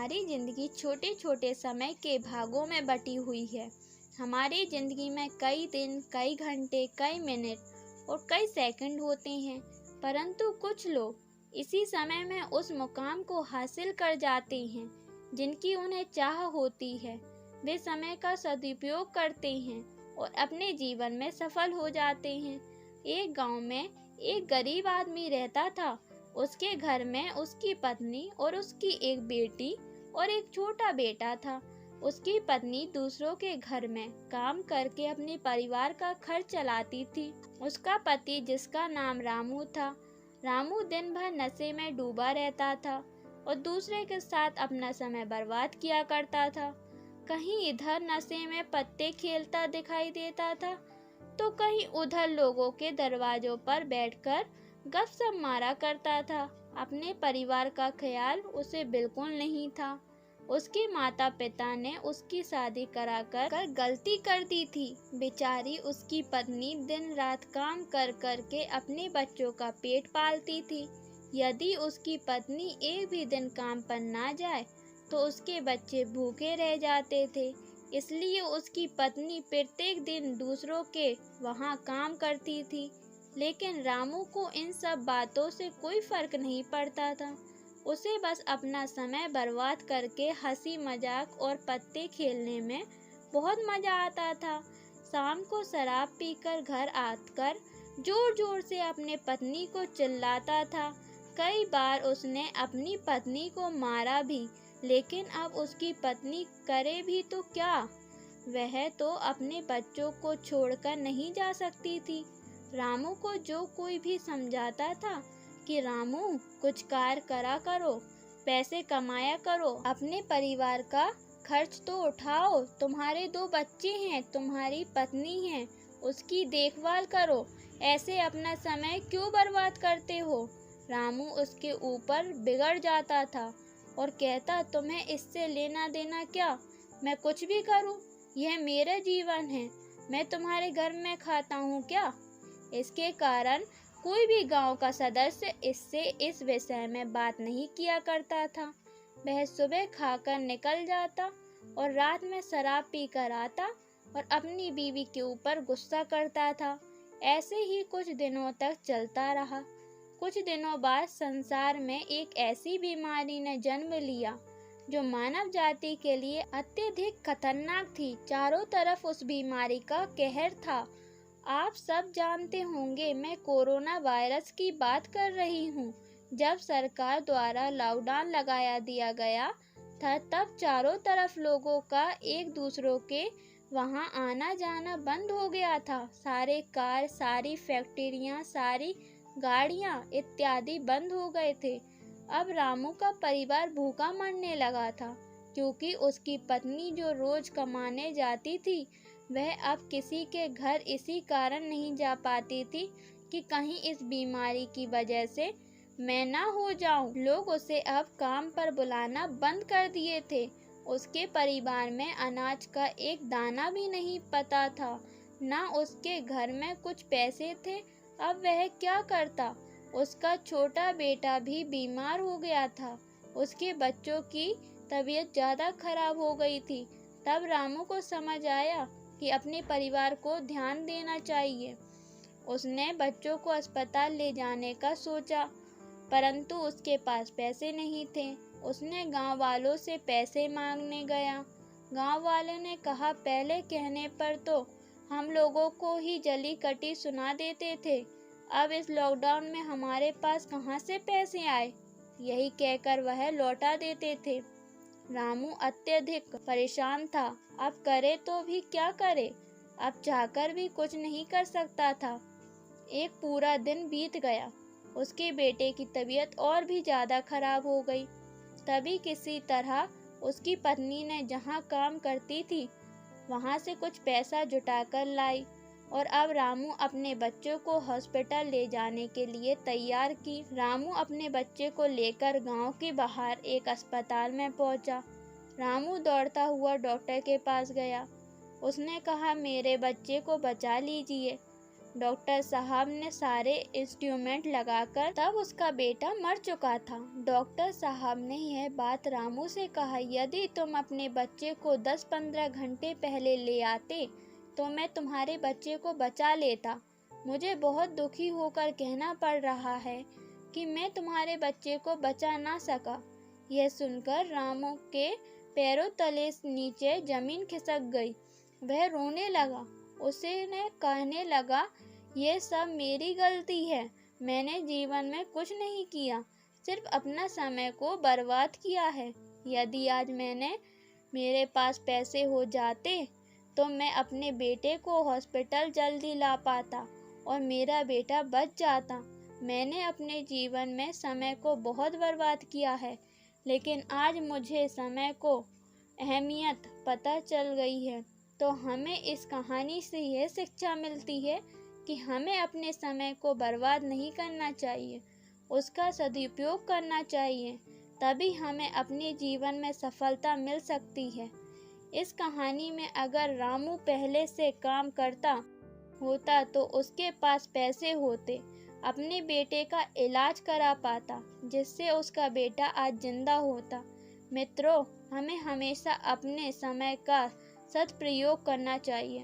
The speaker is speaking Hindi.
हमारी ज़िंदगी छोटे छोटे समय के भागों में बटी हुई है। हमारी ज़िंदगी में कई दिन, कई घंटे, कई मिनट और कई सेकंड होते हैं, परंतु कुछ लोग इसी समय में उस मुकाम को हासिल कर जाते हैं जिनकी उन्हें चाह होती है। वे समय का सदुपयोग करते हैं और अपने जीवन में सफल हो जाते हैं। एक गांव में एक गरीब आदमी रहता था। उसके घर में उसकी पत्नी और उसकी एक बेटी और एक छोटा बेटा था। उसकी पत्नी दूसरों के घर में काम करके अपने परिवार का खर्च चलाती थी। उसका पति, जिसका नाम रामू था, रामू दिन भर नशे में डूबा रहता था और दूसरे के साथ अपना समय बर्बाद किया करता था। कहीं इधर नशे में पत्ते खेलता दिखाई देता था तो कहीं उधर लोगों के दरवाजों पर बैठकर गपशप मारा करता था। अपने परिवार का ख्याल उसे बिल्कुल नहीं था। उसके माता पिता ने उसकी शादी कराकर गलती कर दी थी। बेचारी उसकी पत्नी दिन रात काम कर कर के अपने बच्चों का पेट पालती थी। यदि उसकी पत्नी एक भी दिन काम पर ना जाए तो उसके बच्चे भूखे रह जाते थे। इसलिए उसकी पत्नी प्रत्येक दिन दूसरों के वहाँ काम करती थी। लेकिन रामू को इन सब बातों से कोई फर्क नहीं पड़ता था। उसे बस अपना समय बर्बाद करके हंसी मजाक और पत्ते खेलने में बहुत मजा आता था। शाम को शराब पीकर घर आकर जोर जोर से अपने पत्नी को चिल्लाता था। कई बार उसने अपनी पत्नी को मारा भी, लेकिन अब उसकी पत्नी करे भी तो क्या, वह तो अपने बच्चों को छोड़कर नहीं जा सकती थी। रामू को जो कोई भी समझाता था कि रामू कुछ कार्य करा करो, पैसे कमाया करो, अपने परिवार का खर्च तो उठाओ, तुम्हारे 2 बच्चे हैं, तुम्हारी पत्नी है, उसकी देखभाल करो, ऐसे अपना समय क्यों बर्बाद करते हो। रामू उसके ऊपर बिगड़ जाता था और कहता, तुम्हें इससे लेना देना क्या, मैं कुछ भी करूं, यह मेरा जीवन है, मैं तुम्हारे घर में खाता हूँ क्या। इसके कारण कोई भी गांव का सदस्य इससे इस विषय में बात नहीं किया करता था। वह सुबह खाकर निकल जाता और रात में शराब पीकर आता और अपनी बीवी के ऊपर गुस्सा करता था। ऐसे ही कुछ दिनों तक चलता रहा। कुछ दिनों बाद संसार में एक ऐसी बीमारी ने जन्म लिया जो मानव जाति के लिए अत्यधिक खतरनाक थी। चारों तरफ उस बीमारी का कहर था। आप सब जानते होंगे, मैं कोरोना वायरस की बात कर रही हूँ। जब सरकार द्वारा लॉकडाउन लगाया दिया गया था, तब चारों तरफ लोगों का एक दूसरों के वहाँ आना जाना बंद हो गया था। सारे कार, सारी फैक्ट्रियाँ, सारी गाड़ियाँ इत्यादि बंद हो गए थे। अब रामू का परिवार भूखा मरने लगा था, क्योंकि उसकी पत्नी जो रोज कमाने जाती थी वह अब किसी के घर इसी कारण नहीं जा पाती थी कि कहीं इस बीमारी की वजह से मैं ना हो जाऊं। लोग उसे अब काम पर बुलाना बंद कर दिए थे। उसके परिवार में अनाज का एक दाना भी नहीं पता था, ना उसके घर में कुछ पैसे थे। अब वह क्या करता। उसका छोटा बेटा भी बीमार हो गया था। उसके बच्चों की तबीयत ज़्यादा खराब हो गई थी। तब रामू को समझ आया कि अपने परिवार को ध्यान देना चाहिए। उसने बच्चों को अस्पताल ले जाने का सोचा, परंतु उसके पास पैसे नहीं थे। उसने गांव वालों से पैसे मांगने गया। गांव वालों ने कहा, पहले कहने पर तो हम लोगों को ही जली कटी सुना देते थे, अब इस लॉकडाउन में हमारे पास कहाँ से पैसे आए, यही कहकर वह लौटा देते थे। रामू अत्यधिक परेशान था। अब करे तो भी क्या करे, अब चाहकर भी कुछ नहीं कर सकता था। एक पूरा दिन बीत गया। उसके बेटे की तबीयत और भी ज़्यादा खराब हो गई। तभी किसी तरह उसकी पत्नी ने जहाँ काम करती थी वहाँ से कुछ पैसा जुटाकर लाई और अब रामू अपने बच्चों को हॉस्पिटल ले जाने के लिए तैयार की। रामू अपने बच्चे को लेकर गांव के बाहर एक अस्पताल में पहुंचा। रामू दौड़ता हुआ डॉक्टर के पास गया। उसने कहा, मेरे बच्चे को बचा लीजिए। डॉक्टर साहब ने सारे इंस्ट्रूमेंट लगाकर तब उसका बेटा मर चुका था। डॉक्टर साहब ने यह बात रामू से कहा, यदि तुम अपने बच्चे को 10-15 घंटे पहले ले आते तो मैं तुम्हारे बच्चे को बचा लेता। मुझे बहुत दुखी होकर कहना पड़ रहा है कि मैं तुम्हारे बच्चे को बचा ना सका। यह सुनकर रामू के पैरों तले नीचे जमीन खिसक गई। वह रोने लगा। उसने कहने लगा, ये सब मेरी गलती है। मैंने जीवन में कुछ नहीं किया, सिर्फ अपना समय को बर्बाद किया है। यदि आज मेरे पास पैसे हो जाते तो मैं अपने बेटे को हॉस्पिटल जल्दी ला पाता और मेरा बेटा बच जाता। मैंने अपने जीवन में समय को बहुत बर्बाद किया है, लेकिन आज मुझे समय को अहमियत पता चल गई है। तो हमें इस कहानी से यह शिक्षा मिलती है कि हमें अपने समय को बर्बाद नहीं करना चाहिए, उसका सदुपयोग करना चाहिए, तभी हमें अपने जीवन में सफलता मिल सकती है। इस कहानी में अगर रामू पहले से काम करता होता तो उसके पास पैसे होते, अपने बेटे का इलाज करा पाता, जिससे उसका बेटा आज जिंदा होता। मित्रों, हमें हमेशा अपने समय का सदप्रयोग करना चाहिए।